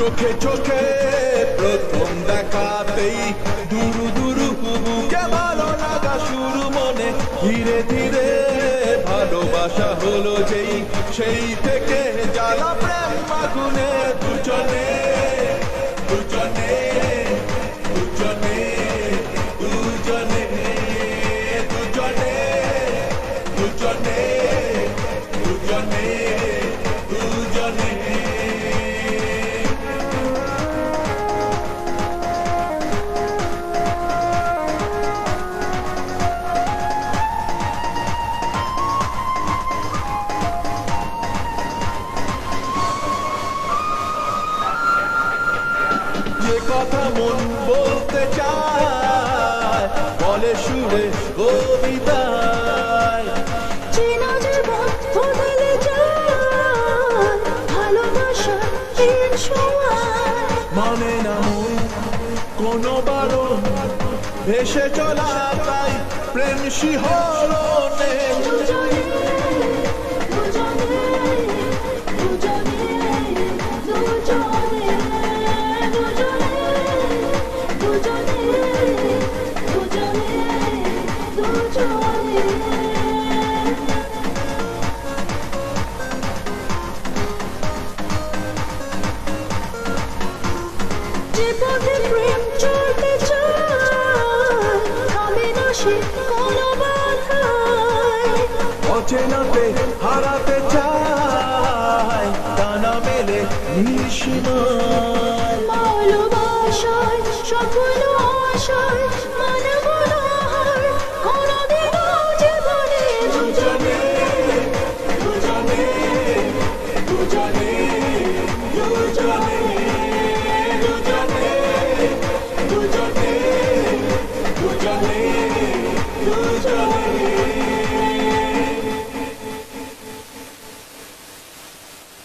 চোখে চোখে প্রথম দেখাতেই দুরু দুরু বুকে ভালো লাগা শুরু মনে ধীরে ধীরে ভালোবাসা হলো যেই সেই থেকে জ্বালা প্রেম আগুনে দুজনে দুজনে দুজনে দুজনে দুজনে দুজনে দুজনে দুজনে যে কথা মন বলতে চায় বলে সুরে কবিতায় চেনা জীবন বদলে যায় ভালোবাসা এই ছোঁয়ায় মানে না মন কোনো বারণ ভেসে চলা তাই প্রেম শিহরণে দুজনে দুজনে দুজনে দুজনে দুজনে দুজনে দুজনে যে পথে প্রেম চলতে চায় থামে না সে কোনো বাধায় অচেনাতে হারাতে চায় টানা মেলে নিঃসীমায় ভালোবাসায় সকল আশায়